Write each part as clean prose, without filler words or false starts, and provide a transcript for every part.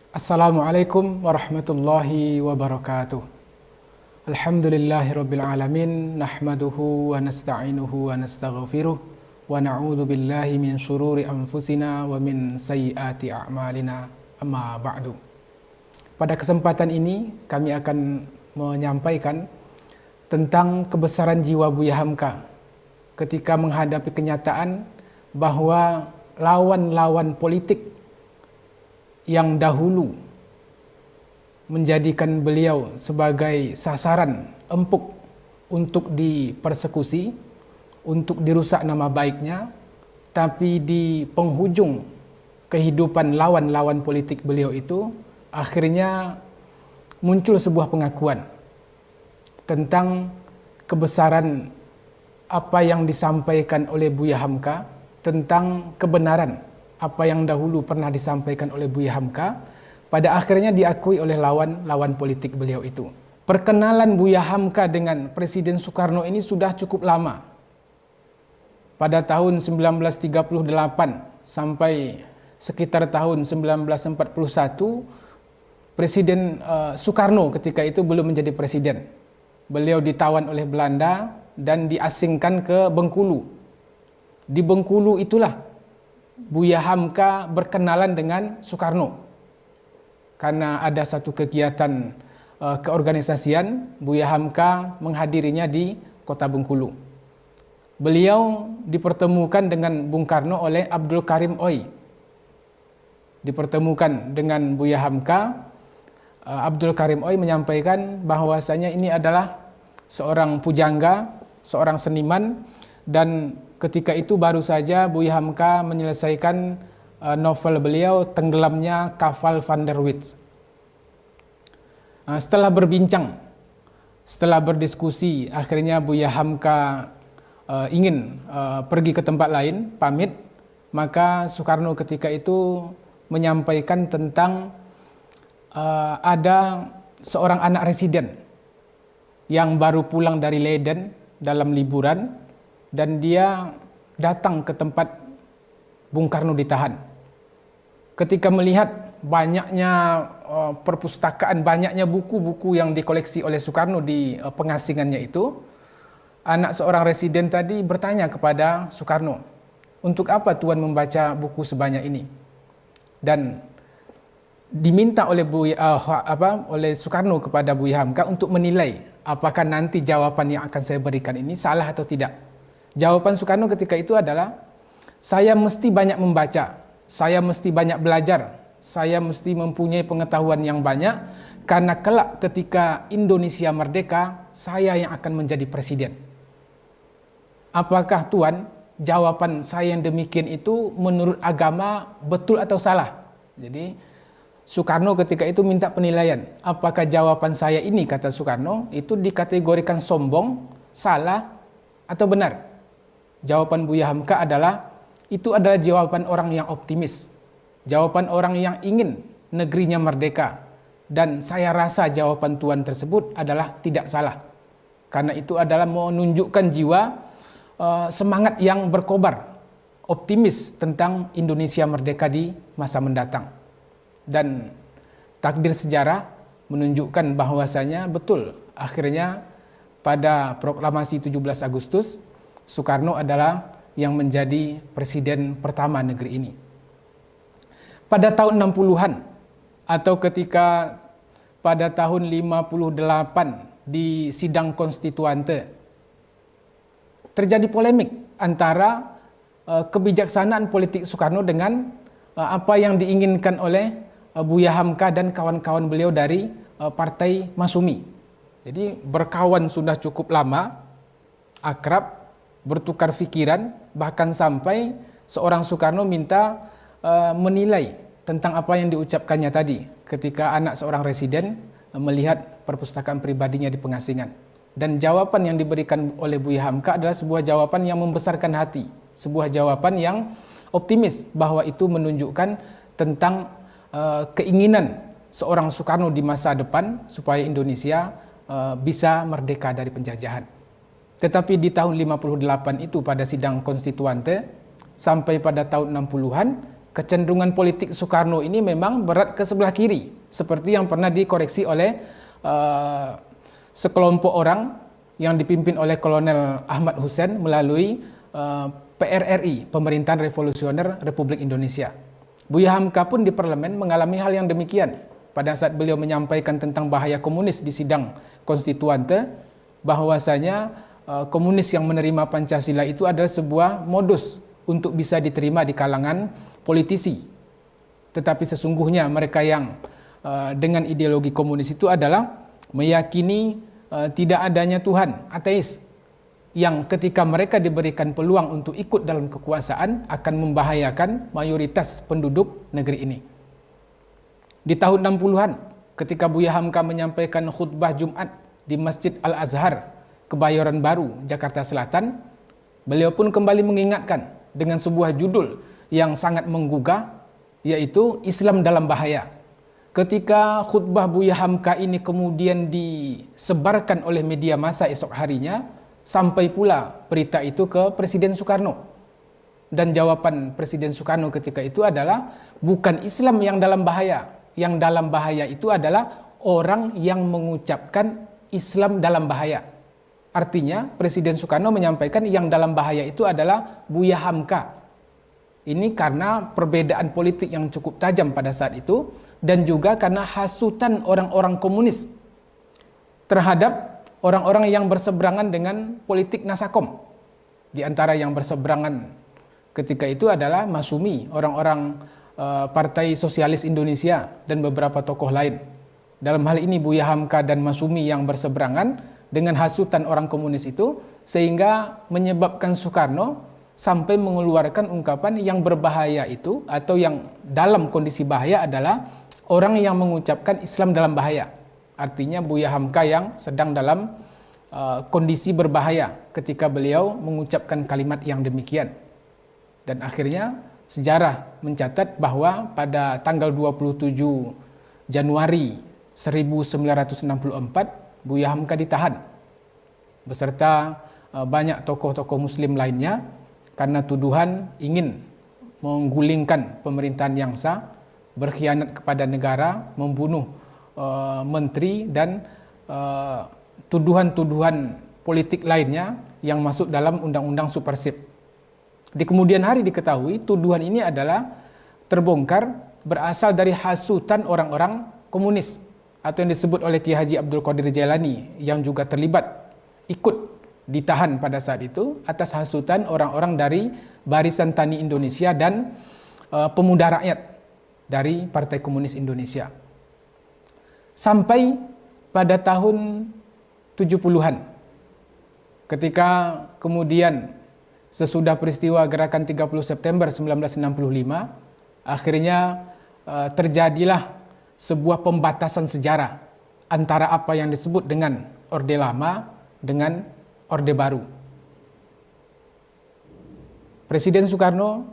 Assalamualaikum warahmatullahi wabarakatuh. Alhamdulillahirabbil alamin, nahmaduhu wa nasta'inuhu wa nastaghfiruh wa na'udzu billahi min syururi anfusina wa min sayyiati a'malina. Amma ba'du. Pada kesempatan ini kami akan menyampaikan tentang kebesaran jiwa Buya Hamka ketika menghadapi kenyataan bahwa lawan-lawan politik yang dahulu menjadikan beliau sebagai sasaran empuk untuk dipersekusi, untuk dirusak nama baiknya, tapi di penghujung kehidupan lawan-lawan politik beliau itu, akhirnya muncul sebuah pengakuan tentang kebesaran apa yang disampaikan oleh Buya Hamka, tentang kebenaran apa yang dahulu pernah disampaikan oleh Buya Hamka, pada akhirnya diakui oleh lawan-lawan politik beliau itu. Perkenalan Buya Hamka dengan Presiden Soekarno ini sudah cukup lama. Pada tahun 1938 sampai sekitar tahun 1941, Presiden Soekarno ketika itu belum menjadi presiden. Beliau ditawan oleh Belanda dan diasingkan ke Bengkulu. Di Bengkulu itulah Buya Hamka berkenalan dengan Soekarno. Karena ada satu kegiatan keorganisasian, Buya Hamka menghadirinya di kota Bengkulu. Beliau dipertemukan dengan Bung Karno oleh Abdul Karim Oy. Dipertemukan dengan Buya Hamka, Abdul Karim Oy menyampaikan bahwasanya ini adalah seorang pujangga, seorang seniman, dan ketika itu baru saja Buya Hamka menyelesaikan novel beliau Tenggelamnya Kapal Van der Wits. Setelah berbincang, setelah berdiskusi, akhirnya Buya Hamka ingin pergi ke tempat lain, pamit. Maka Soekarno ketika itu menyampaikan tentang ada seorang anak residen yang baru pulang dari Leiden dalam liburan, dan dia datang ke tempat Bung Karno ditahan. Ketika melihat banyaknya perpustakaan, banyaknya buku-buku yang dikoleksi oleh Soekarno di pengasingannya itu, anak seorang residen tadi bertanya kepada Soekarno, untuk apa Tuan membaca buku sebanyak ini? Dan diminta oleh oleh Soekarno kepada Buya Hamka untuk menilai apakah nanti jawaban yang akan saya berikan ini salah atau tidak. Jawaban Soekarno ketika itu adalah, saya mesti banyak membaca, saya mesti banyak belajar, saya mesti mempunyai pengetahuan yang banyak, karena kelak ketika Indonesia merdeka, saya yang akan menjadi presiden. Apakah Tuan, jawaban saya yang demikian itu menurut agama betul atau salah? Jadi Soekarno ketika itu minta penilaian, apakah jawaban saya ini, kata Soekarno, itu dikategorikan sombong, salah, atau benar? Jawaban Buya Hamka adalah, itu adalah jawaban orang yang optimis, jawaban orang yang ingin negerinya merdeka, dan saya rasa jawaban Tuan tersebut adalah tidak salah, karena itu adalah menunjukkan jiwa semangat yang berkobar, optimis tentang Indonesia merdeka di masa mendatang. Dan takdir sejarah menunjukkan bahwasanya betul, akhirnya pada proklamasi 17 Agustus Soekarno adalah yang menjadi presiden pertama negeri ini. Pada tahun 60-an atau ketika pada tahun 58 di sidang konstituante terjadi polemik antara kebijaksanaan politik Soekarno dengan apa yang diinginkan oleh Buya Hamka dan kawan-kawan beliau dari Partai Masyumi. Jadi berkawan sudah cukup lama, akrab, bertukar pikiran, bahkan sampai seorang Soekarno minta menilai tentang apa yang diucapkannya tadi ketika anak seorang residen melihat perpustakaan pribadinya di pengasingan. Dan jawaban yang diberikan oleh Buya Hamka adalah sebuah jawaban yang membesarkan hati, sebuah jawaban yang optimis, bahwa itu menunjukkan tentang keinginan seorang Soekarno di masa depan supaya Indonesia bisa merdeka dari penjajahan. Tetapi di tahun 58 itu pada sidang konstituante sampai pada tahun 60-an kecenderungan politik Soekarno ini memang berat ke sebelah kiri, seperti yang pernah dikoreksi oleh sekelompok orang yang dipimpin oleh Kolonel Ahmad Hussein melalui PRRI, Pemerintahan Revolusioner Republik Indonesia. Buya Hamka pun di parlemen mengalami hal yang demikian. Pada saat beliau menyampaikan tentang bahaya komunis di sidang konstituante, bahwasanya komunis yang menerima Pancasila itu adalah sebuah modus untuk bisa diterima di kalangan politisi. Tetapi sesungguhnya mereka yang dengan ideologi komunis itu adalah meyakini tidak adanya Tuhan, ateis, yang ketika mereka diberikan peluang untuk ikut dalam kekuasaan akan membahayakan mayoritas penduduk negeri ini. Di tahun 60-an, ketika Buya Hamka menyampaikan khutbah Jumat di Masjid Al-Azhar, Kebayoran Baru, Jakarta Selatan, beliau pun kembali mengingatkan dengan sebuah judul yang sangat menggugah, yaitu Islam dalam Bahaya. Ketika khutbah Buya Hamka ini kemudian disebarkan oleh media massa esok harinya, sampai pula berita itu ke Presiden Soekarno. Dan jawaban Presiden Soekarno ketika itu adalah, bukan Islam yang dalam bahaya. Yang dalam bahaya itu adalah orang yang mengucapkan Islam dalam bahaya. Artinya Presiden Soekarno menyampaikan yang dalam bahaya itu adalah Buya Hamka. Ini karena perbedaan politik yang cukup tajam pada saat itu, dan juga karena hasutan orang-orang komunis terhadap orang-orang yang berseberangan dengan politik Nasakom. Di antara yang berseberangan ketika itu adalah Masumi, orang-orang Partai Sosialis Indonesia, dan beberapa tokoh lain. Dalam hal ini Buya Hamka dan Masumi yang berseberangan dengan hasutan orang komunis itu, sehingga menyebabkan Soekarno sampai mengeluarkan ungkapan yang berbahaya itu, atau yang dalam kondisi bahaya adalah orang yang mengucapkan Islam dalam bahaya. Artinya Buya Hamka yang sedang dalam kondisi berbahaya ketika beliau mengucapkan kalimat yang demikian. Dan akhirnya sejarah mencatat bahwa pada tanggal 27 Januari 1964 Buya Hamka ditahan beserta banyak tokoh-tokoh muslim lainnya karena tuduhan ingin menggulingkan pemerintahan yang sah, berkhianat kepada negara, membunuh menteri, dan tuduhan-tuduhan politik lainnya yang masuk dalam Undang-Undang Supersip. Di kemudian hari diketahui tuduhan ini adalah terbongkar berasal dari hasutan orang-orang komunis, atau yang disebut oleh Ki Haji Abdul Qadir Jailani, yang juga terlibat ikut ditahan pada saat itu atas hasutan orang-orang dari Barisan Tani Indonesia dan Pemuda Rakyat dari Partai Komunis Indonesia. Sampai pada tahun 70-an, ketika kemudian sesudah peristiwa gerakan 30 September 1965, akhirnya terjadilah sebuah pembatasan sejarah antara apa yang disebut dengan Orde Lama dengan Orde Baru. Presiden Soekarno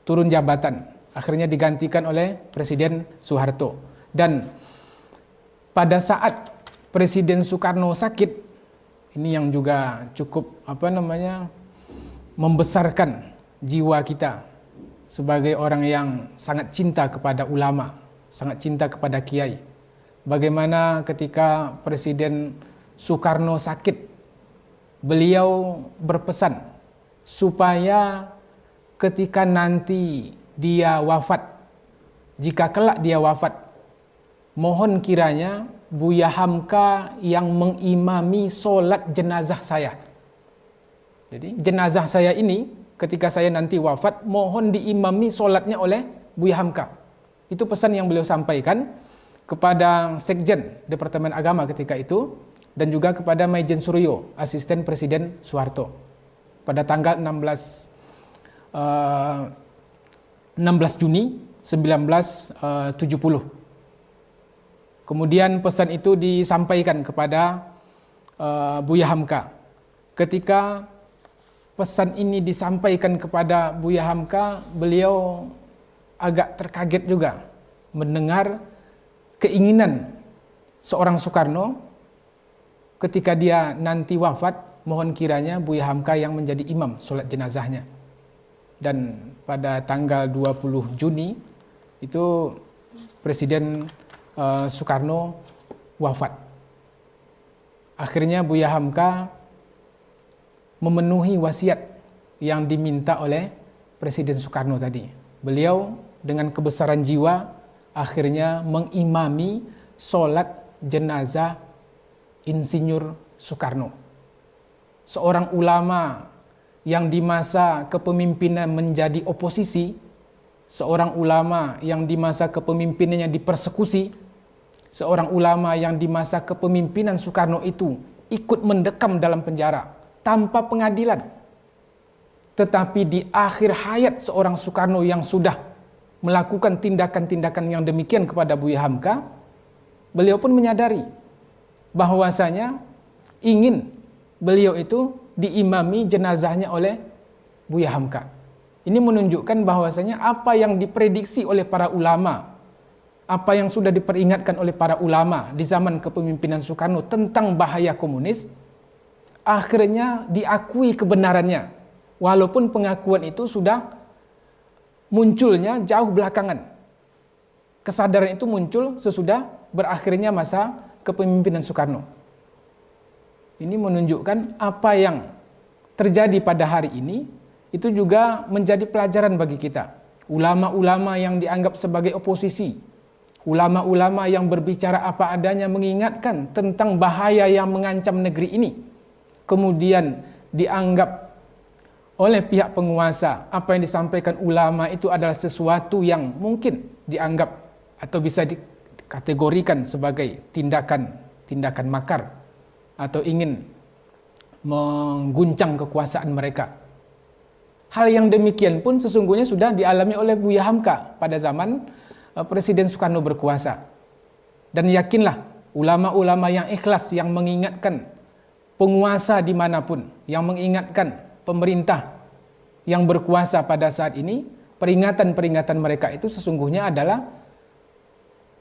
turun jabatan, akhirnya digantikan oleh Presiden Soeharto. Dan pada saat Presiden Soekarno sakit, ini yang juga cukup membesarkan jiwa kita sebagai orang yang sangat cinta kepada ulama, sangat cinta kepada kiai. Bagaimana ketika Presiden Soekarno sakit, beliau berpesan supaya ketika nanti dia wafat, jika kelak dia wafat, mohon kiranya Buya Hamka yang mengimami sholat jenazah saya. Jadi jenazah saya ini ketika saya nanti wafat, mohon diimami sholatnya oleh Buya Hamka. Itu pesan yang beliau sampaikan kepada Sekjen Departemen Agama ketika itu, dan juga kepada Maijen Suryo, asisten Presiden Soeharto, pada tanggal 16 Juni 1970. Kemudian pesan itu disampaikan kepada Buya Hamka. Ketika pesan ini disampaikan kepada Buya Hamka, beliau agak terkaget juga mendengar keinginan seorang Soekarno ketika dia nanti wafat, mohon kiranya Buya Hamka yang menjadi imam sholat jenazahnya. dan pada tanggal 20 Juni itu Presiden Soekarno wafat. Akhirnya Buya Hamka memenuhi wasiat yang diminta oleh Presiden Soekarno tadi. Beliau dengan kebesaran jiwa akhirnya mengimami sholat jenazah Insinyur Soekarno. Seorang ulama yang di masa kepemimpinan menjadi oposisi, seorang ulama yang di masa kepemimpinannya dipersekusi, seorang ulama yang di masa kepemimpinan Soekarno itu ikut mendekam dalam penjara tanpa pengadilan. Tetapi di akhir hayat seorang Soekarno yang sudah melakukan tindakan-tindakan yang demikian kepada Buya Hamka, beliau pun menyadari bahwasanya ingin beliau itu diimami jenazahnya oleh Buya Hamka. Ini menunjukkan bahwasanya apa yang diprediksi oleh para ulama, apa yang sudah diperingatkan oleh para ulama di zaman kepemimpinan Soekarno tentang bahaya komunis, akhirnya diakui kebenarannya, walaupun pengakuan itu sudah munculnya jauh belakangan. Kesadaran itu muncul sesudah berakhirnya masa kepemimpinan Soekarno. Ini menunjukkan apa yang terjadi pada hari ini itu juga menjadi pelajaran bagi kita. Ulama-ulama yang dianggap sebagai oposisi, ulama-ulama yang berbicara apa adanya mengingatkan tentang bahaya yang mengancam negeri ini, kemudian dianggap oleh pihak penguasa apa yang disampaikan ulama itu adalah sesuatu yang mungkin dianggap atau bisa dikategorikan sebagai tindakan makar atau ingin mengguncang kekuasaan mereka. Hal yang demikian pun sesungguhnya sudah dialami oleh Buya Hamka pada zaman Presiden Soekarno berkuasa. Dan yakinlah ulama-ulama yang ikhlas, yang mengingatkan penguasa dimanapun, yang mengingatkan pemerintah yang berkuasa pada saat ini, peringatan-peringatan mereka itu sesungguhnya adalah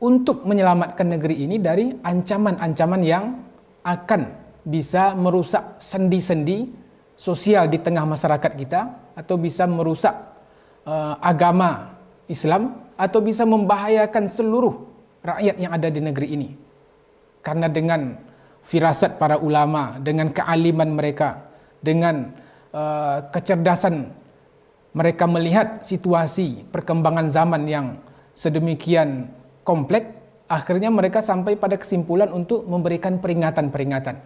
untuk menyelamatkan negeri ini dari ancaman-ancaman yang akan bisa merusak sendi-sendi sosial di tengah masyarakat kita, atau bisa merusak agama Islam, atau bisa membahayakan seluruh rakyat yang ada di negeri ini. Karena dengan firasat para ulama, dengan kealiman mereka, dengan kecerdasan mereka melihat situasi perkembangan zaman yang sedemikian kompleks, akhirnya mereka sampai pada kesimpulan untuk memberikan peringatan-peringatan.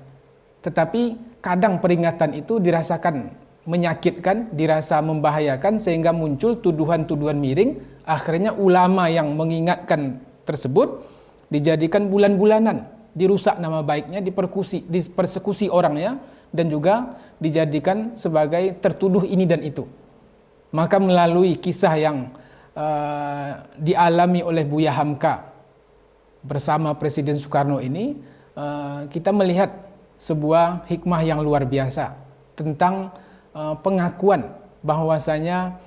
Tetapi kadang peringatan itu dirasakan menyakitkan, dirasa membahayakan, sehingga muncul tuduhan-tuduhan miring. Akhirnya ulama yang mengingatkan tersebut dijadikan bulan-bulanan, dirusak nama baiknya, dipersekusi orangnya, dan juga dijadikan sebagai tertuduh ini dan itu. Maka melalui kisah yang dialami oleh Buya Hamka bersama Presiden Soekarno ini, kita melihat sebuah hikmah yang luar biasa tentang pengakuan bahwasanya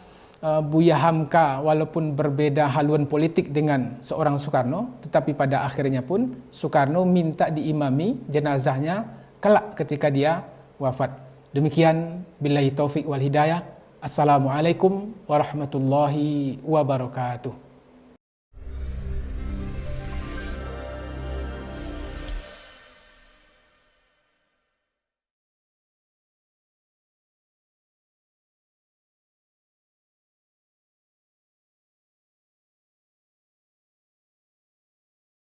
Buya Hamka walaupun berbeda haluan politik dengan seorang Soekarno, tetapi pada akhirnya pun Soekarno minta diimami jenazahnya kelak ketika dia wafat. Demikian, billahi taufik wal hidayah. Assalamualaikum warahmatullahi wabarakatuh.